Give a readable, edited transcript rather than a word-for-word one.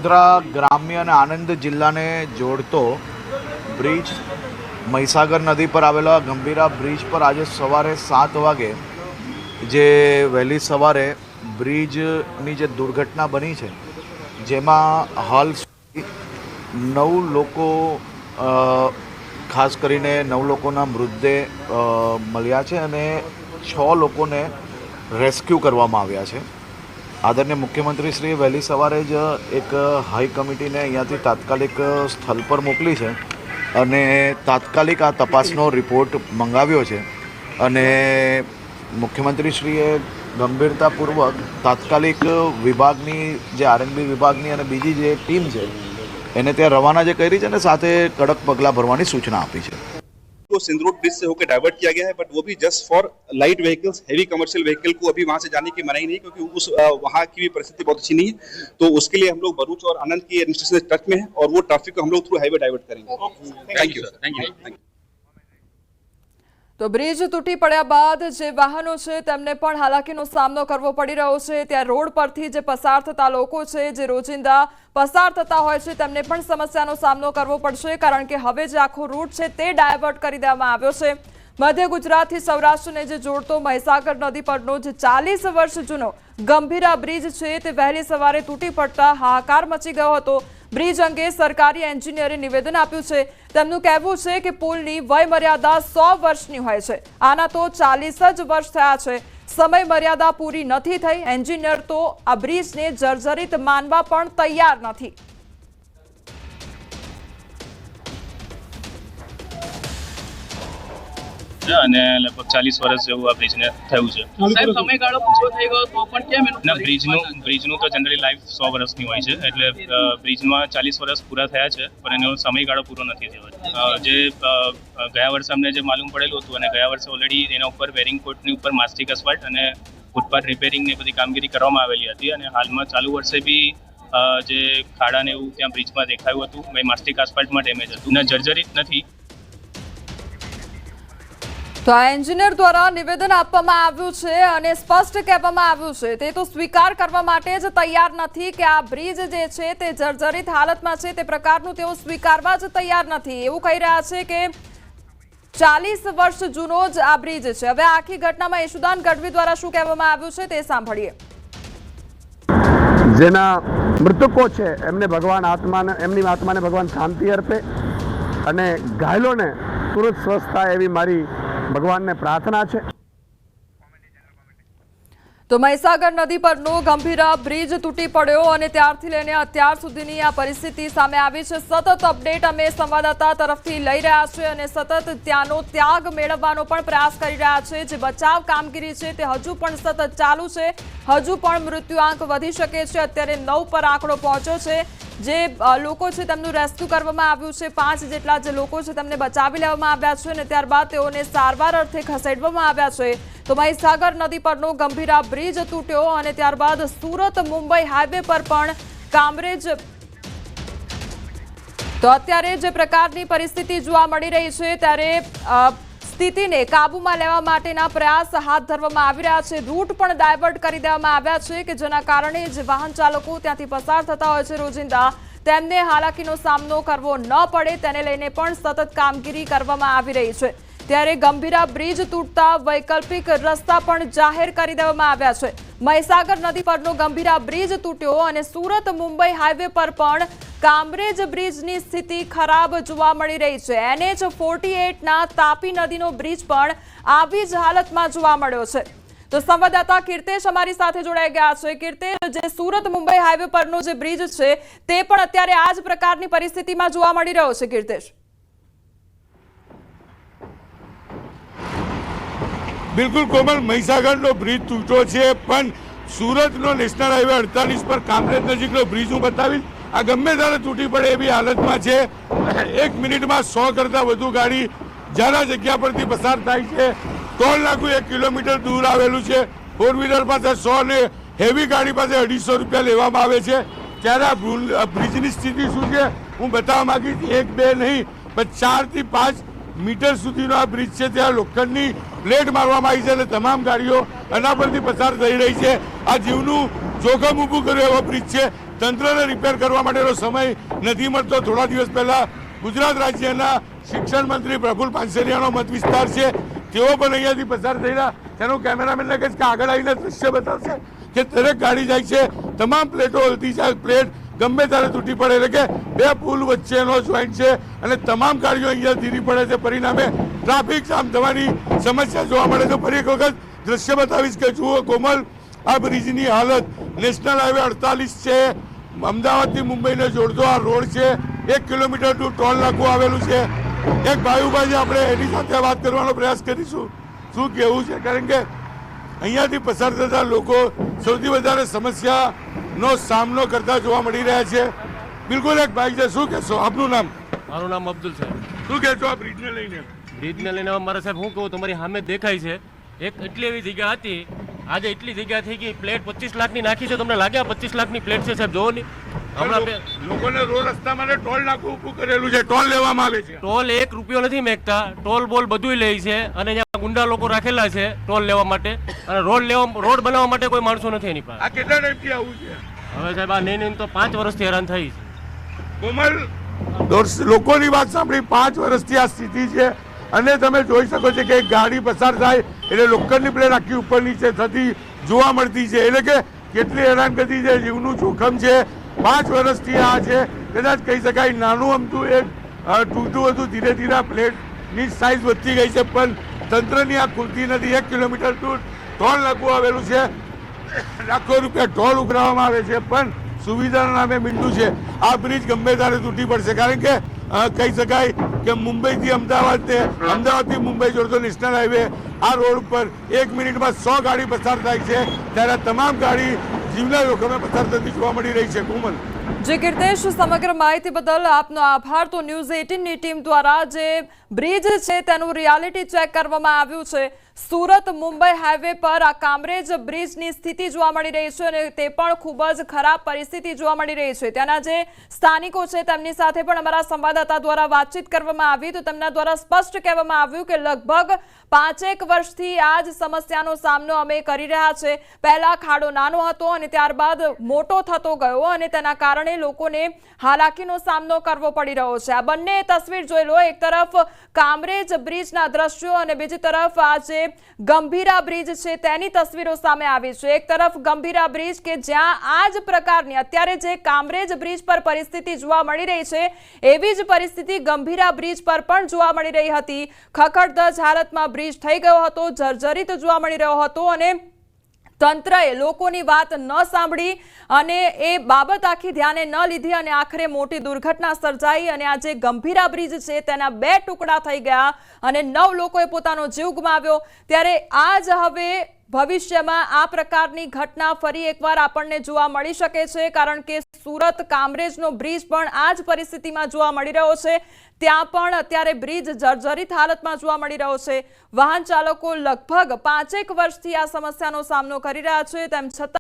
વડોદરા ગ્રામ્ય અને આણંદ જિલ્લાને જોડતો બ્રિજ મહીસાગર નદી પર આવેલો ગંભીરા બ્રિજ પર આજે સવારે 7 વાગે જે વહેલી સવારે બ્રિજની જે દુર્ઘટના બની છે, જેમાં હાલ 9 લોકો ખાસ કરીને 9 લોકોના મૃતદેહ મળ્યા છે અને 6 લોકોને રેસ્ક્યુ કરવામાં આવ્યા છે. આદરણીય મુખ્યમંત્રી શ્રી વહેલી સવારે જ એક હાઈ કમિટીને અહીંયાથી તાત્કાલિક સ્થળ પર મોકલી છે અને તાત્કાલિક આ તપાસનો રિપોર્ટ મંગાવ્યો છે અને મુખ્યમંત્રીશ્રીએ ગંભીરતાપૂર્વક તાત્કાલિક વિભાગની જે આરએનબી વિભાગની અને બીજી જે ટીમ છે એને ત્યાં રવાના જે કરી છે અને સાથે કડક પગલાં ભરવાની સૂચના આપી છે. तो सिंदूर ब्रिज से होकर डाइवर्ट किया गया है, बट वो भी just for light vehicles. Heavy commercial vehicle को अभी वहां से जाने की मनाही नहीं, क्योंकि उस वहां की भी परिस्थिति बहुत अच्छी नहीं है. तो उसके लिए हम लोग भरूच और आनंद की एडमिनिस्ट्रेशन टच में है और वो ट्रैफिक को हम लोग थ्रू हाईवे डाइवर्ट करेंगे. Thank you. तो ब्रिज तूटी पड्या बाद जे वाहनों छे तेमने पण हालाकीनो सामनो करवो पड़ी रह्यो छे. त्यां रोड परथी जे पसार थता लोको छे, जे रोजिंदा पसार थता होय छे, तेमने पण समस्यानो सामनो करवो पड़शे, कारण के हवे जे आखो रूट छे ते डायवर्ट करी देवामां आव्यो छे. मध्य गुजरात थी सौराष्ट्रने जे जोड़तो महीसागर नदी परनो जे 40 वर्ष जूनो गंभीरा ब्रिज छे ते वहेली सवारे तूटी पड़ता हाहाकार मची गयो हतो. ब्रिज अंगे सरकारी एन्जिनियरे निवेदन आप्युं छे. તેમનું કહેવું છે કે પુલની વય મર્યાદા 100 વર્ષની હોય છે. આના તો 40 જ વર્ષ થયા છે. સમય મર્યાદા પૂરી નથી થઈ. એન્જિનિયર તો આ બ્રિજને જર્જરિત માનવા પણ તૈયાર નથી. અને લગભગ 40 વર્ષ જેવું આ બ્રિજને થયું છે. સાહેબ સમયગાળો પૂરો થઈ ગયો તો પણ કેમ એનું ના, બ્રિજનું તો જનરલી લાઈફ 100 વર્ષની હોય છે, એટલે બ્રિજમાં 40 વર્ષ પૂરા થયા છે, પણ એનો સમયગાળો પૂરો નથી થયો. જે ગયા વર્ષે અમને જે માલુમ પડેલું હતું અને ગયા વર્ષે ઓલરેડી એના ઉપર વેરિંગ કોટની ઉપર માસ્ટિક અસ્ફાલ્ટ અને ફૂટપાથ રિપેરિંગની બધી કામગીરી કરવામાં આવેલી હતી અને હાલમાં ચાલુ વર્ષે બી જે ખાડા ને એવું ત્યાં બ્રિજમાં દેખાયું હતું, માસ્ટિક અસ્ફાલ્ટમાં ડેમેજ હતું ને જર્જરિત નથી. તો આ એન્જિનિયર દ્વારા નિવેદન આપવામાં આવ્યું છે અને સ્પષ્ટ કહેવામાં આવ્યું છે તે તો સ્વીકાર કરવા માટે જ તૈયાર નથી કે આ બ્રિજ જે છે તે જર્જરિત હાલતમાં છે, તે પ્રકારનું તેઓ સ્વીકારવા જ તૈયાર નથી. એવું કહી રહ્યા છે કે 40 વર્ષ જૂનો જ આ બ્રિજ છે. હવે આખી ઘટનામાં યશુદાન ગઢવી દ્વારા શું કહેવામાં આવ્યું છે તે સાંભળીએ. જેના મૃતકો છે એમને ભગવાન આત્માને, એમની આત્માને ભગવાન શાંતિ અર્પે અને ઘાયલોને તુરંત સ્વસ્થ થાય એવી મારી ભગવાનને પ્રાર્થના છે. તો મહીસાગર નદી પરનો ગંભીરા બ્રિજ તૂટી પડ્યો અને ત્યારથી લઈને અત્યાર સુધીની આ પરિસ્થિતિ સામે આવી છે. સતત અપડેટ અમે સંવાદદાતા તરફથી લઈ રહ્યા છે અને સતત ત્યાંનો ત્યાગ મેળવવાનો પણ પ્રયાસ કરી રહ્યા છે. જે બચાવ કામગીરી છે તે હજુ પણ સતત ચાલુ છે. હજુ પણ મૃત્યુઆંક વધી શકે છે. અત્યારે 9 પર આંકડો પહોંચ્યો છે. જે લોકો છે તેમનું રેસ્ક્યુ કરવામાં આવ્યું છે. 5 જેટલા જે લોકો છે તેમને બચાવી લેવામાં આવ્યા છે અને ત્યારબાદ તેઓને સારવાર અર્થે ખસેડવામાં આવ્યા છે. તો મહીસાગર નદી પરનો ગંભીરા બ્રિજ તૂટ્યો અને ત્યારબાદ સુરત મુંબઈ હાઈવે પર પણ કામરેજ. તો અત્યારે જે પ્રકારની પરિસ્થિતિ જોવા મળી રહી છે ત્યારે સ્થિતિને કાબૂમાં લેવા માટેના પ્રયાસ હાથ ધરવામાં આવી રહ્યા છે. રૂટ પણ ડાયવર્ટ કરી દેવામાં આવ્યા છે કે જેના કારણે જે વાહન ચાલકો ત્યાંથી પસાર થતા હોય છે રોજિંદા, તેમને હાલાકીનો સામનો કરવો ન પડે તેને લઈને પણ સતત કામગીરી કરવામાં આવી રહી છે. ત્યારે ગંભીરા બ્રિજ તૂટતા વૈકલ્પિક રસ્તા પણ જાહેર કરી દેવામાં આવ્યા છે. મહીસાગર નદી પરનો ગંભીરા બ્રિજ તૂટ્યો અને સુરત મુંબઈ હાઈવે પર પણ કામરેજ બ્રિજની સ્થિતિ ખરાબ જોવા મળી રહી છે. NH48 ના તાપી નદીનો બ્રિજ પણ આવી જ હાલતમાં જોવા મળ્યો છે. તો સંવાદદાતા કીર્તેશ અમારી સાથે જોડાઈ ગયા છે. કીર્તેશ, જે સુરત મુંબઈ હાઈવે પરનો જે બ્રિજ છે તે પણ અત્યારે આ જ પ્રકારની પરિસ્થિતિમાં જોવા મળી રહ્યો છે. કીર્તેશ, બિલકુલ કોમલ, મહીસાગરનો બ્રિજ તૂટ્યો છે પણ સુરતનો નેશનલ હાઈવે 48 પર કામરેજ નજીકનો બ્રિજ હું બતાવીશ. આ ગમે ત્યારે તૂટી પડે એવી હાલતમાં છે. 1 મિનિટમાં 100 કરતાં વધુ ગાડી જ્યાંના જગ્યા પરથી પસાર થાય છે. ટોલ નાકું 1 કિલોમીટર દૂર આવેલું છે. 4 વ્હીલર પાસે 100 ને હેવી ગાડી પાસે 250 રૂપિયા લેવામાં આવે છે. ત્યારે આ બ્રિજની સ્થિતિ શું છે હું બતાવવા માંગીશ. 1 2 નહીં પણ 4 થી 5 મીટર સુધીનો આ બ્રિજ છે. ત્યાં લોખંડની પ્લેટ મારવામાં આવી છે અને તમામ ગાડીઓ એના પરથી પસાર થઈ રહી છે. આ જીવનું જોખમ ઊભું કર્યું એવો બ્રિજ છે. તંત્રને રિપેર કરવા માટેનો સમય નથી મળતો. થોડા દિવસ પહેલા ગુજરાત રાજ્યના શિક્ષણ મંત્રી પ્રફુલ્લ પાનસેરિયાનો મત વિસ્તાર છે, તેઓ પણ અહીંયાથી પસાર થયેલા. તેનું કેમેરામેનને કહીશ કે આગળ આવીને દ્રશ્ય બતાવશે કે દરેક ગાડી જાય છે, તમામ પ્લેટો હલતી જાય, પ્લેટ ગમે ત્યારે તૂટી પડે, એટલે કે બે પુલ વચ્ચેનો જોઈન્ટ છે અને તમામ ગાડીઓ અહીંયા ધીરી પડે છે. પરિણામે ટ્રાફિક જામ થવાની સમસ્યા જોવા મળે છે. ફરી એક વખત દ્રશ્ય બતાવીશ કે જુઓ કોમલ, આ બ્રિજની હાલત. નેશનલ હાઈવે 48 છે, અમદાવાદથી મુંબઈને જોડતો આ રોડ છે. 1 કિલોમીટર દૂર ટોલ નાકું આવેલું છે. એક ભાઈ ઉભા છે, આપણે એની સાથે વાત કરવાનો પ્રયાસ કરીશું. શું કહેવું છે? કારણ કે અહીંયાથી પસાર થતા લોકો સૌથી વધારે સમસ્યાનો સામનો કરતા જોવા મળી રહ્યા છે. બિલકુલ એક ભાઈ છે, શું કહેશો? આપનું નામ? મારું નામ અબ્દુલ સાહેબ. શું કહેશો આ બ્રિજને લઈને? બ્રિજને લઈને મારા સાહેબ શું કહું, તમારી સામે દેખાય છે એક એટલી એવી જગ્યા હતી, આજે એટલી જગ્યા થઈ ગઈ, પ્લેટ 25 લાખની નાખી છે. તમને લાગે 25 લાખની પ્લેટ છે સાહેબ? જોવો નહીં, હમણાં લોકોને રોડ રસ્તા માટે ટોલ નાકું ઊભું કરેલું છે, ટોલ લેવામાં આવે છે. ટોલ 1 રૂપિયો નથી મેકતા, ટોલ બોલ બધું લે છે અને ત્યાં ગુંડા લોકો રાખેલા છે ટોલ લેવા માટે, અને રોડ બનાવવા માટે કોઈ માણસો નથી એની પાસે. આ કેટલા ટાઈમથી આવું છે? હવે સાહેબ આ નહીં તો 5 વર્ષથી હેરાન થઈ છે. કોમલ, લોકોની વાત સાંભળી, 5 વર્ષથી આ સ્થિતિ છે અને તમે જોઈ શકો છો કે એક ગાડી પસાર થાય એટલે લોખંડની પ્લેટ આખી ઉપર નીચે થતી જોવા મળતી છે. એટલે કે કેટલી હેરાનગતિ છે, જીવનું જોખમ છે. 5 વર્ષથી આ છે. કદાચ કહી શકાય નાનું અમતું એક તૂટતું હતું, ધીરે ધીરે આ પ્લેટની સાઇઝ વધતી ગઈ છે, પણ તંત્રની આ ખુલતી નથી. 1 કિલોમીટર દૂર ટોલ નાકું આવેલું છે, લાખો રૂપિયા ટોલ ઉઘરાવવામાં આવે છે, પણ સુવિધાના નામે મીંડું છે. આ બ્રિજ ગમે ત્યારે તૂટી પડશે, કારણ કે કહી શકાય કે મુંબઈથી અમદાવાદ ને અમદાવાદથી મુંબઈ જોડતો નેશનલ હાઈવે, આ રોડ પર 1 મિનિટમાં 100 ગાડી પસાર થાય છે, ત્યારે તમામ ગાડી જીવના જોખમે પસાર થતી જોવા મળી રહી છે. કોમલ, જે કીર્તેશ, સમગ્ર માહિતી બદલ આપનો આભાર. તો ન્યૂઝ 18ની ટીમ દ્વારા જે બ્રિજ છે તેનું રિયાલિટી ચેક કરવામાં આવ્યું છે. સુરત મુંબઈ હાઈવે પર આ કામરેજ બ્રિજની સ્થિતિ જોવા મળી રહી છે અને તે પણ ખૂબ જ ખરાબ પરિસ્થિતિ જોવા મળી રહી છે. ત્યાંના જે સ્થાનિકો છે તેમની સાથે પણ અમારા સંવાદદાતા દ્વારા વાતચીત કરવામાં આવી, તો તેમના દ્વારા સ્પષ્ટ કહેવામાં આવ્યું કે લગભગ 5 વર્ષથી આ જ સમસ્યાનો સામનો અમે કરી રહ્યા છે. પહેલા ખાડો નાનો હતો અને ત્યારબાદ મોટો થતો ગયો અને તેના કારણે લોકોને હાલાકીનો સામનો કરવો પડી રહ્યો છે. આ બંને તસવીર જોઈ લો, એક તરફ કામરેજ બ્રિજના દ્રશ્યો અને બીજી તરફ આ જે ગંભીરા બ્રિજ છે તેની તસવીરો સામે આવી છે. એક તરફ ગંભીરા બ્રિજ કે જ્યાં આ જ પ્રકારની અત્યારે જે કામરેજ બ્રિજ પર પરિસ્થિતિ જોવા મળી રહી છે, એવી જ પરિસ્થિતિ ગંભીરા બ્રિજ પર પણ જોવા મળી રહી હતી. ખખડધજ હાલતમાં બ્રિજ થઈ ગયો હતો, જર્જરિત જોવા મળી રહ્યો હતો અને તંત્રએ લોકોની વાત ન સાંભળી અને એ બાબત આખી ધ્યાને ન લીધી અને આખરે મોટી દુર્ઘટના સર્જાઈ અને આ જે ગંભીરા બ્રિજ છે તેના 2 ટુકડા થઈ ગયા અને 9 લોકોએ પોતાનો જીવ ગુમાવ્યો. ત્યારે આ જ હવે ભવિષ્યમાં આ પ્રકારની ઘટના ફરી એકવાર આપણને જોવા મળી શકે છે, કારણ કે સુરત કામરેજનો બ્રિજ પણ આ જ પરિસ્થિતિમાં જોવા મળી રહ્યો છે. ત્યાં પણ અત્યારે બ્રિજ જર્જરિત હાલતમાં જોવા મળી રહ્યો છે. વાહન ચાલકો લગભગ 5 વર્ષથી આ સમસ્યાનો સામનો કરી રહ્યા છે, તેમ છતાં